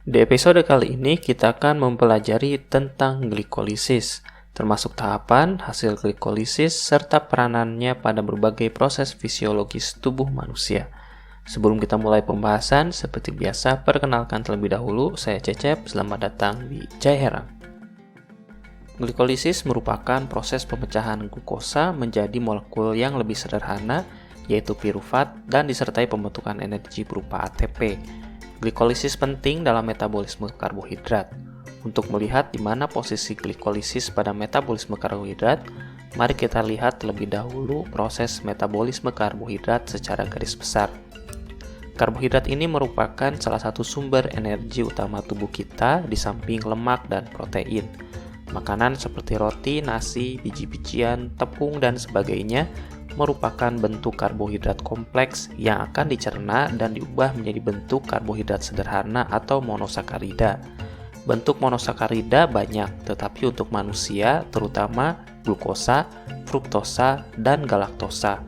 Di episode kali ini kita akan mempelajari tentang glikolisis, termasuk tahapan, hasil glikolisis, serta peranannya pada berbagai proses fisiologis tubuh manusia. Sebelum kita mulai pembahasan, seperti biasa, perkenalkan terlebih dahulu, saya Cecep, selamat datang di Jai Herang. Glikolisis merupakan proses pemecahan glukosa menjadi molekul yang lebih sederhana, yaitu pirufat, dan disertai pembentukan energi berupa ATP. Glikolisis penting dalam metabolisme karbohidrat. Untuk melihat di mana posisi glikolisis pada metabolisme karbohidrat, mari kita lihat terlebih dahulu proses metabolisme karbohidrat secara garis besar. Karbohidrat ini merupakan salah satu sumber energi utama tubuh kita di samping lemak dan protein. Makanan seperti roti, nasi, biji-bijian, tepung, dan sebagainya merupakan bentuk karbohidrat kompleks yang akan dicerna dan diubah menjadi bentuk karbohidrat sederhana atau monosakarida. Bentuk monosakarida banyak, tetapi untuk manusia terutama glukosa, fruktosa, dan galaktosa.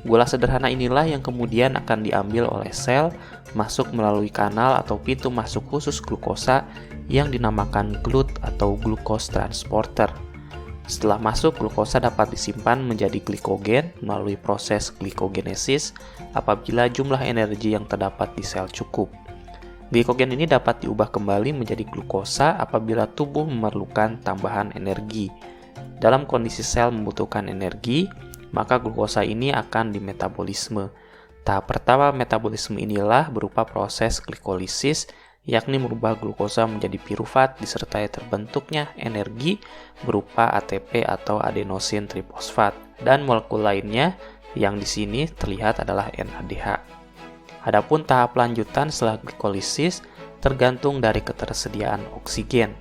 Gula sederhana inilah yang kemudian akan diambil oleh sel, masuk melalui kanal atau pintu masuk khusus glukosa yang dinamakan GLUT atau glucose transporter. Setelah masuk, glukosa dapat disimpan menjadi glikogen melalui proses glikogenesis apabila jumlah energi yang terdapat di sel cukup. Glikogen ini dapat diubah kembali menjadi glukosa apabila tubuh memerlukan tambahan energi. Dalam kondisi sel membutuhkan energi, maka glukosa ini akan dimetabolisme. Tahap pertama metabolisme inilah berupa proses glikolisis, yakni merubah glukosa menjadi pirufat disertai terbentuknya energi berupa ATP atau adenosin trifosfat, dan molekul lainnya yang di sini terlihat adalah NADH. Adapun tahap lanjutan setelah glikolisis tergantung dari ketersediaan oksigen.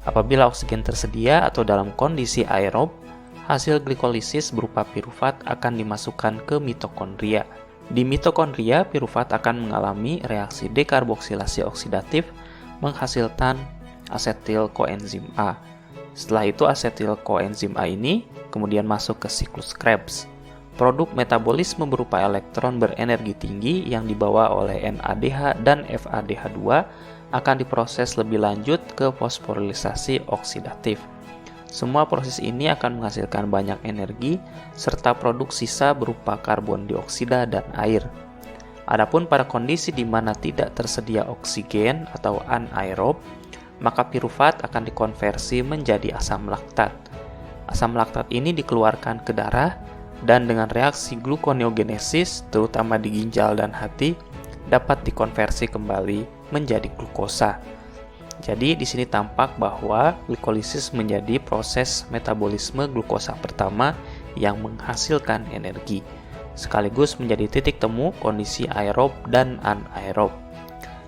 Apabila oksigen tersedia atau dalam kondisi aerob, hasil glikolisis berupa pirufat akan dimasukkan ke mitokondria. Di mitokondria, pirufat akan mengalami reaksi dekarboksilasi oksidatif menghasilkan asetil koenzim A. Setelah itu asetil koenzim A ini kemudian masuk ke siklus Krebs. Produk metabolisme berupa elektron berenergi tinggi yang dibawa oleh NADH dan FADH2 akan diproses lebih lanjut ke fosforilisasi oksidatif. Semua proses ini akan menghasilkan banyak energi serta produk sisa berupa karbon dioksida dan air. Adapun pada kondisi di mana tidak tersedia oksigen atau anaerob, maka pirufat akan dikonversi menjadi asam laktat. Asam laktat ini dikeluarkan ke darah dan dengan reaksi gluconeogenesis, terutama di ginjal dan hati, dapat dikonversi kembali menjadi glukosa. Jadi di sini tampak bahwa glikolisis menjadi proses metabolisme glukosa pertama yang menghasilkan energi, sekaligus menjadi titik temu kondisi aerob dan anaerob.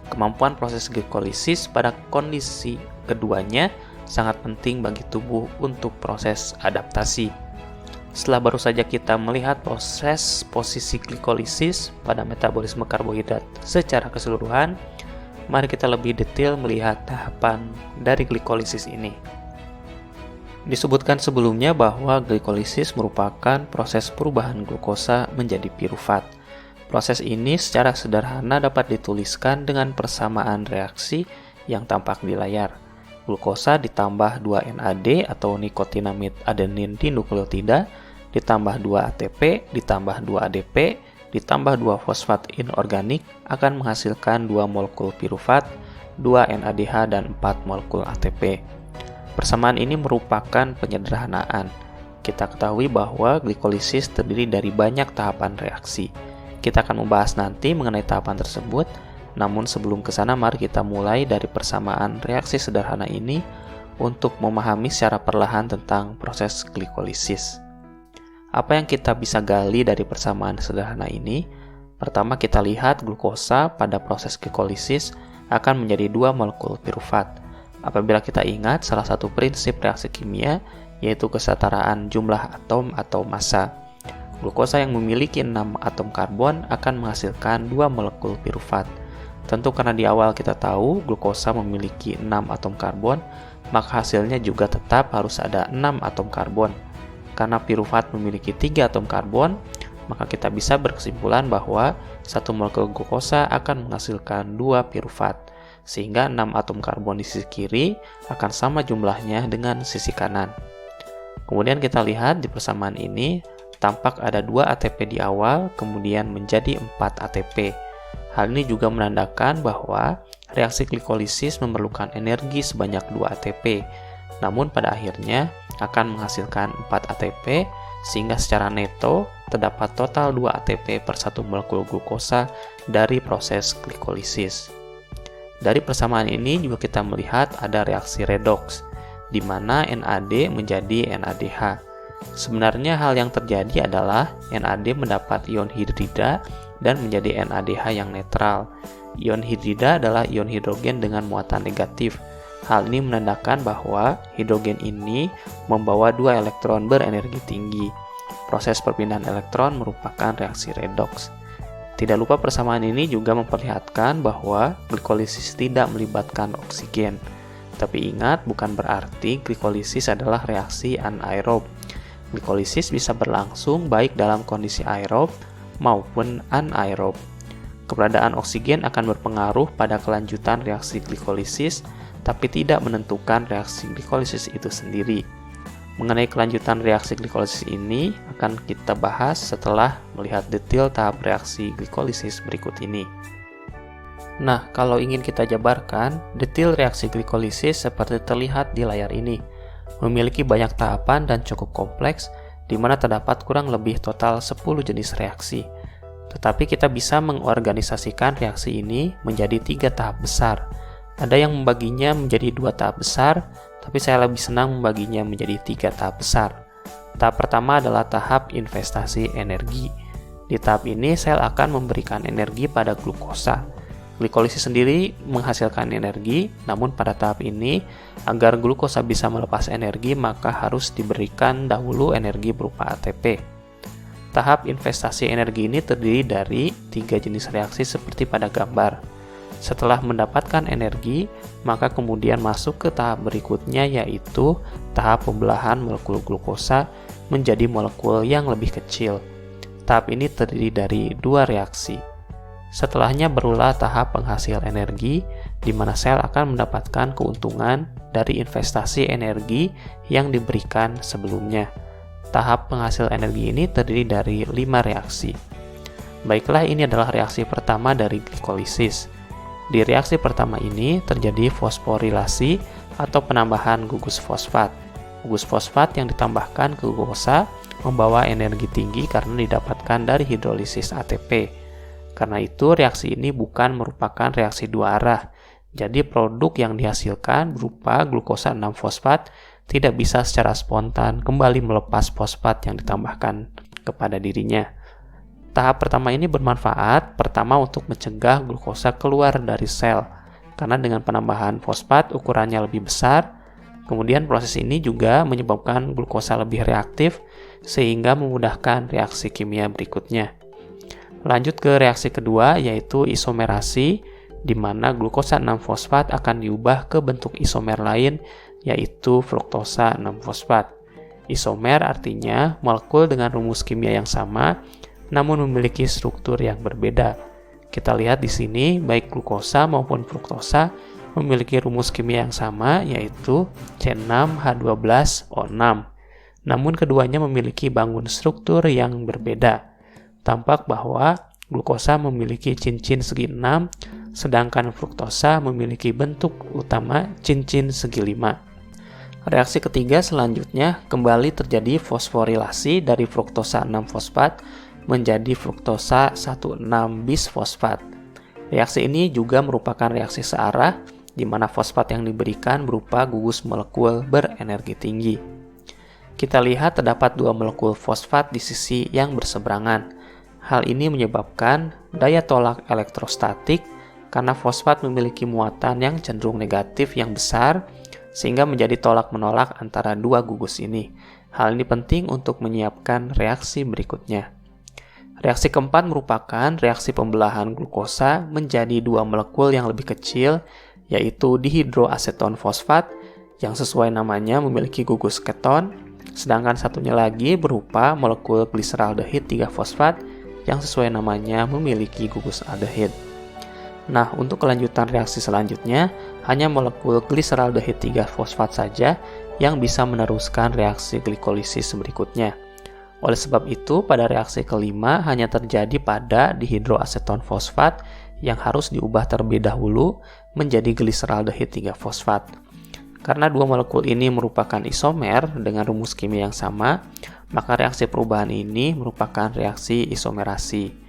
Kemampuan proses glikolisis pada kondisi keduanya sangat penting bagi tubuh untuk proses adaptasi. Setelah baru saja kita melihat proses posisi glikolisis pada metabolisme karbohidrat secara keseluruhan, mari kita lebih detail melihat tahapan dari glikolisis ini. Disebutkan sebelumnya bahwa glikolisis merupakan proses perubahan glukosa menjadi pirufat. Proses ini secara sederhana dapat dituliskan dengan persamaan reaksi yang tampak di layar. Glukosa ditambah 2 NAD atau nikotinamid adenin dinukleotida, ditambah 2 ATP, ditambah 2 ADP, ditambah 2 fosfat inorganik akan menghasilkan 2 molekul pirufat, 2 NADH, dan 4 molekul ATP. Persamaan ini merupakan penyederhanaan. Kita ketahui bahwa glikolisis terdiri dari banyak tahapan reaksi. Kita akan membahas nanti mengenai tahapan tersebut, namun sebelum ke sana mari kita mulai dari persamaan reaksi sederhana ini untuk memahami secara perlahan tentang proses glikolisis. Apa yang kita bisa gali dari persamaan sederhana ini? Pertama, kita lihat glukosa pada proses glikolisis akan menjadi 2 molekul pirufat. Apabila kita ingat salah satu prinsip reaksi kimia, yaitu kesetaraan jumlah atom atau massa. Glukosa yang memiliki 6 atom karbon akan menghasilkan 2 molekul pirufat. Tentu karena di awal kita tahu glukosa memiliki 6 atom karbon, maka hasilnya juga tetap harus ada 6 atom karbon. Karena pirufat memiliki 3 atom karbon, maka kita bisa berkesimpulan bahwa satu molekul glukosa akan menghasilkan 2 pirufat. sehingga 6 atom karbon di sisi kiri akan sama jumlahnya dengan sisi kanan. Kemudian kita lihat di persamaan ini, tampak ada 2 ATP di awal, kemudian menjadi 4 ATP. Hal ini juga menandakan bahwa reaksi glikolisis memerlukan energi sebanyak 2 ATP, namun pada akhirnya akan menghasilkan 4 ATP, sehingga secara neto terdapat total 2 ATP per 1 molekul glukosa dari proses glikolisis. Dari persamaan ini juga kita melihat ada reaksi redoks, di mana NAD menjadi NADH. Sebenarnya hal yang terjadi adalah NAD mendapat ion hidrida dan menjadi NADH yang netral. Ion hidrida adalah ion hidrogen dengan muatan negatif. Hal ini menandakan bahwa hidrogen ini membawa 2 elektron berenergi tinggi. Proses perpindahan elektron merupakan reaksi redoks. Tidak lupa persamaan ini juga memperlihatkan bahwa glikolisis tidak melibatkan oksigen. Tapi ingat, bukan berarti glikolisis adalah reaksi anaerob. Glikolisis bisa berlangsung baik dalam kondisi aerob maupun anaerob. Keberadaan oksigen akan berpengaruh pada kelanjutan reaksi glikolisis, tapi tidak menentukan reaksi glikolisis itu sendiri. Mengenai kelanjutan reaksi glikolisis ini akan kita bahas setelah melihat detail tahap reaksi glikolisis berikut ini. Nah, kalau ingin kita jabarkan, detail reaksi glikolisis seperti terlihat di layar ini. Memiliki banyak tahapan dan cukup kompleks, di mana terdapat kurang lebih total 10 jenis reaksi. Tetapi kita bisa mengorganisasikan reaksi ini menjadi 3 tahap besar. Ada yang membaginya menjadi 2 tahap besar, tapi saya lebih senang membaginya menjadi 3 tahap besar. Tahap pertama adalah tahap investasi energi. Di tahap ini, sel akan memberikan energi pada glukosa. Glikolisis sendiri menghasilkan energi, namun pada tahap ini, agar glukosa bisa melepas energi, maka harus diberikan dahulu energi berupa ATP. Tahap investasi energi ini terdiri dari 3 jenis reaksi seperti pada gambar. Setelah mendapatkan energi, maka kemudian masuk ke tahap berikutnya, yaitu tahap pembelahan molekul glukosa menjadi molekul yang lebih kecil. Tahap ini terdiri dari 2 reaksi. Setelahnya barulah tahap penghasil energi, di mana sel akan mendapatkan keuntungan dari investasi energi yang diberikan sebelumnya. Tahap penghasil energi ini terdiri dari 5 reaksi. Baiklah, ini adalah reaksi pertama dari glikolisis. Di reaksi pertama ini terjadi fosforilasi atau penambahan gugus fosfat. Gugus fosfat yang ditambahkan ke glukosa membawa energi tinggi karena didapatkan dari hidrolisis ATP. Karena itu reaksi ini bukan merupakan reaksi 2 arah. Jadi produk yang dihasilkan berupa glukosa 6-fosfat tidak bisa secara spontan kembali melepas fosfat yang ditambahkan kepada dirinya. Tahap pertama ini bermanfaat pertama untuk mencegah glukosa keluar dari sel, karena dengan penambahan fosfat ukurannya lebih besar. Kemudian proses ini juga menyebabkan glukosa lebih reaktif sehingga memudahkan reaksi kimia berikutnya. Lanjut ke reaksi kedua, yaitu isomerasi, di mana glukosa 6-fosfat akan diubah ke bentuk isomer lain, yaitu fruktosa 6-fosfat. Isomer artinya molekul dengan rumus kimia yang sama, namun memiliki struktur yang berbeda. Kita lihat di sini, baik glukosa maupun fruktosa memiliki rumus kimia yang sama, yaitu C6H12O6. Namun keduanya memiliki bangun struktur yang berbeda. Tampak bahwa glukosa memiliki cincin segi 6, sedangkan fruktosa memiliki bentuk utama cincin segi 5. Reaksi ketiga selanjutnya kembali terjadi fosforilasi dari fruktosa 6-fosfat menjadi fruktosa 1,6-bisfosfat. Reaksi ini juga merupakan reaksi searah, di mana fosfat yang diberikan berupa gugus molekul berenergi tinggi. Kita lihat terdapat 2 molekul fosfat di sisi yang berseberangan. Hal ini menyebabkan daya tolak elektrostatik karena fosfat memiliki muatan yang cenderung negatif yang besar, sehingga menjadi tolak-menolak antara 2 gugus ini. Hal ini penting untuk menyiapkan reaksi berikutnya. Reaksi keempat merupakan reaksi pembelahan glukosa menjadi 2 molekul yang lebih kecil, yaitu dihidroaseton fosfat yang sesuai namanya memiliki gugus keton, sedangkan satunya lagi berupa molekul gliseraldehid 3-fosfat yang sesuai namanya memiliki gugus aldehid. Nah, untuk kelanjutan reaksi selanjutnya, hanya molekul gliseraldehid 3-fosfat saja yang bisa meneruskan reaksi glikolisis berikutnya. Oleh sebab itu, pada reaksi kelima hanya terjadi pada dihidroaseton fosfat yang harus diubah terlebih dahulu menjadi gliseraldehid 3-fosfat. Karena dua molekul ini merupakan isomer dengan rumus kimia yang sama, maka reaksi perubahan ini merupakan reaksi isomerasi.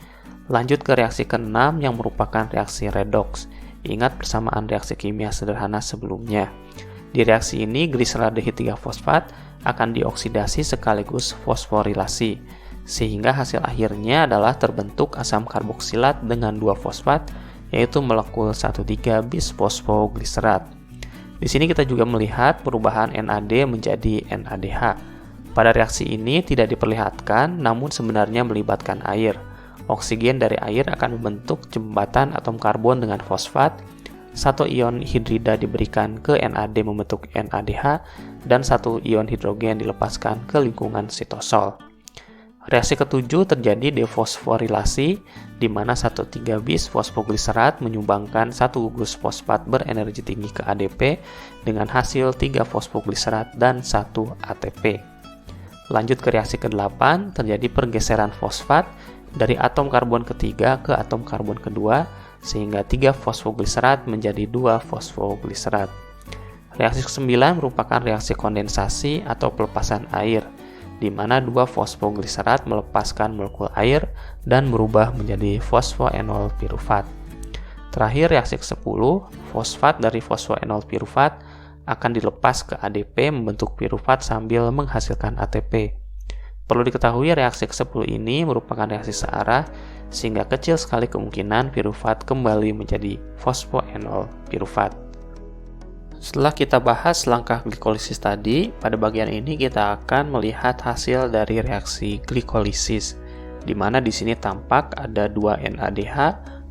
Lanjut ke reaksi ke-6 yang merupakan reaksi redoks. Ingat persamaan reaksi kimia sederhana sebelumnya. Di reaksi ini, gliseraldehid 3-fosfat akan dioksidasi sekaligus fosforilasi, sehingga hasil akhirnya adalah terbentuk asam karboksilat dengan 2 fosfat, yaitu molekul 1,3-bis-fosfogliserat. Di sini kita juga melihat perubahan NAD menjadi NADH. Pada reaksi ini tidak diperlihatkan, namun sebenarnya melibatkan air. Oksigen dari air akan membentuk jembatan atom karbon dengan fosfat, satu ion hidrida diberikan ke NAD membentuk NADH, dan satu ion hidrogen dilepaskan ke lingkungan sitosol. Reaksi ketujuh terjadi defosforilasi, di mana 1,3-bis-fosfogliserat menyumbangkan satu gugus fosfat berenergi tinggi ke ADP dengan hasil 3 fosfogliserat dan 1 ATP. Lanjut ke reaksi ke-8, terjadi pergeseran fosfat dari atom karbon ketiga ke atom karbon kedua, sehingga 3 fosfogliserat menjadi 2 fosfogliserat. Reaksi ke-9 merupakan reaksi kondensasi atau pelepasan air, di mana 2 fosfogliserat melepaskan molekul air dan berubah menjadi fosfoenol pirufat. Terakhir, reaksi ke-10, fosfat dari fosfoenol pirufat akan dilepas ke ADP membentuk pirufat sambil menghasilkan ATP. Perlu diketahui reaksi ke-10 ini merupakan reaksi searah, sehingga kecil sekali kemungkinan pirufat kembali menjadi fosfoenol pirufat. Setelah kita bahas langkah glikolisis tadi, pada bagian ini kita akan melihat hasil dari reaksi glikolisis, di mana di sini tampak ada 2 NADH,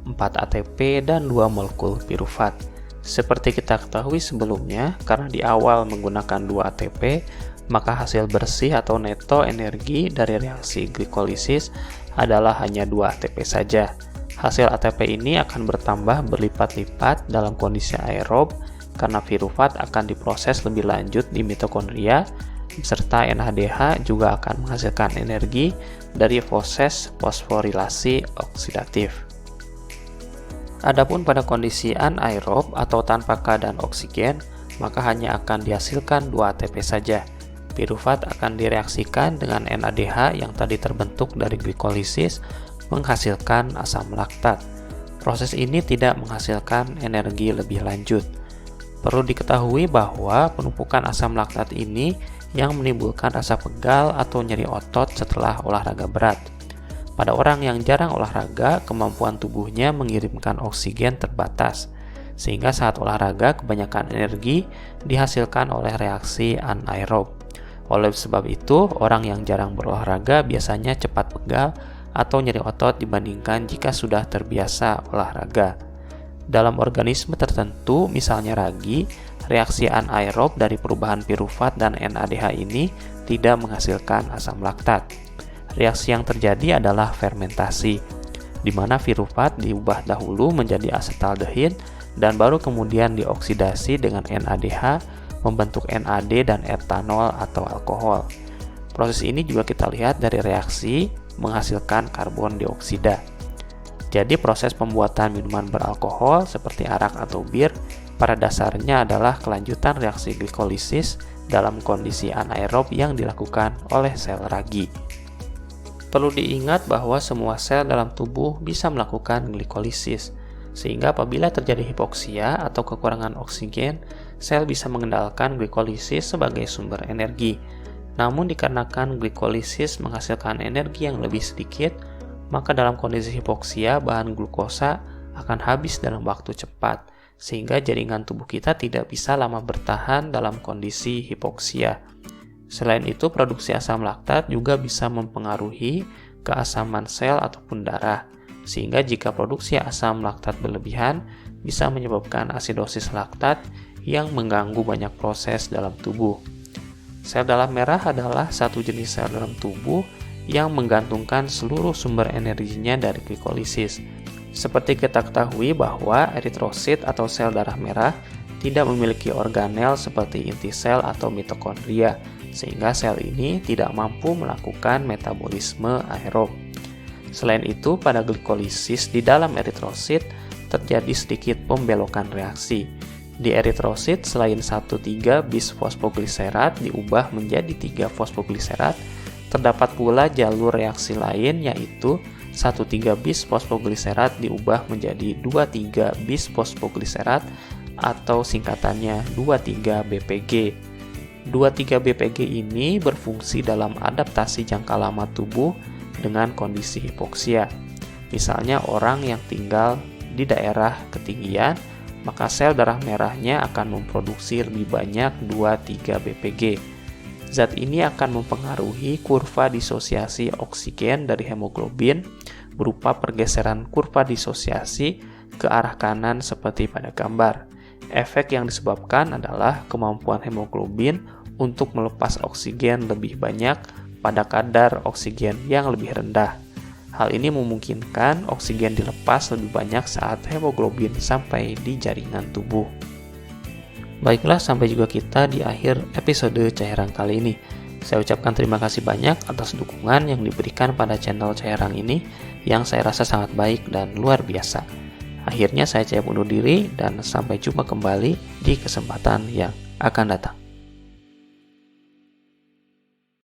4 ATP, dan 2 molekul pirufat. Seperti kita ketahui sebelumnya, karena di awal menggunakan 2 ATP, maka hasil bersih atau neto energi dari reaksi glikolisis adalah hanya 2 ATP saja. Hasil ATP ini akan bertambah berlipat-lipat dalam kondisi aerob karena pirufat akan diproses lebih lanjut di mitokondria, serta NADH juga akan menghasilkan energi dari proses fosforilasi oksidatif. Adapun pada kondisi anaerob atau tanpa keadaan oksigen, maka hanya akan dihasilkan 2 ATP saja. Pirufat akan direaksikan dengan NADH yang tadi terbentuk dari glikolisis menghasilkan asam laktat. Proses ini tidak menghasilkan energi lebih lanjut. Perlu diketahui bahwa penumpukan asam laktat ini yang menimbulkan rasa pegal atau nyeri otot setelah olahraga berat. Pada orang yang jarang olahraga, kemampuan tubuhnya mengirimkan oksigen terbatas, sehingga saat olahraga kebanyakan energi dihasilkan oleh reaksi anaerob. Oleh sebab itu, orang yang jarang berolahraga biasanya cepat pegal atau nyeri otot dibandingkan jika sudah terbiasa olahraga. Dalam organisme tertentu, misalnya ragi, reaksi anaerob dari perubahan pirufat dan NADH ini tidak menghasilkan asam laktat. Reaksi yang terjadi adalah fermentasi, di mana pirufat diubah dahulu menjadi asetaldehid dan baru kemudian dioksidasi dengan NADH membentuk NAD dan etanol atau alkohol. Proses ini juga kita lihat dari reaksi menghasilkan karbon dioksida. Jadi proses pembuatan minuman beralkohol seperti arak atau bir pada dasarnya adalah kelanjutan reaksi glikolisis dalam kondisi anaerob yang dilakukan oleh sel ragi. Perlu diingat bahwa semua sel dalam tubuh bisa melakukan glikolisis, sehingga apabila terjadi hipoksia atau kekurangan oksigen, sel bisa mengendalikan glikolisis sebagai sumber energi. Namun dikarenakan glikolisis menghasilkan energi yang lebih sedikit, maka dalam kondisi hipoksia bahan glukosa akan habis dalam waktu cepat, sehingga jaringan tubuh kita tidak bisa lama bertahan dalam kondisi hipoksia. Selain itu, produksi asam laktat juga bisa mempengaruhi keasaman sel ataupun darah, sehingga jika produksi asam laktat berlebihan bisa menyebabkan asidosis laktat yang mengganggu banyak proses dalam tubuh. Sel dalam merah adalah satu jenis sel dalam tubuh yang menggantungkan seluruh sumber energinya dari glikolisis. Seperti kita ketahui bahwa eritrosit atau sel darah merah tidak memiliki organel seperti inti sel atau mitokondria, sehingga sel ini tidak mampu melakukan metabolisme aerob. Selain itu, pada glikolisis di dalam eritrosit terjadi sedikit pembelokan reaksi. Di eritrosit, selain 1,3 bis-fosfogliserat diubah menjadi 3 fosfogliserat, terdapat pula jalur reaksi lain yaitu 1,3 bis-fosfogliserat diubah menjadi 2,3 bis-fosfogliserat atau singkatannya 2,3-BPG. 2,3-BPG ini berfungsi dalam adaptasi jangka lama tubuh dengan kondisi hipoksia. Misalnya orang yang tinggal di daerah ketinggian, maka sel darah merahnya akan memproduksi lebih banyak 2,3-BPG. Zat ini akan mempengaruhi kurva disosiasi oksigen dari hemoglobin berupa pergeseran kurva disosiasi ke arah kanan seperti pada gambar. Efek yang disebabkan adalah kemampuan hemoglobin untuk melepas oksigen lebih banyak pada kadar oksigen yang lebih rendah. Hal ini memungkinkan oksigen dilepas lebih banyak saat hemoglobin sampai di jaringan tubuh. Baiklah, sampai juga kita di akhir episode Cairang kali ini. Saya ucapkan terima kasih banyak atas dukungan yang diberikan pada channel Cairang ini yang saya rasa sangat baik dan luar biasa. Akhirnya saya undur diri dan sampai jumpa kembali di kesempatan yang akan datang.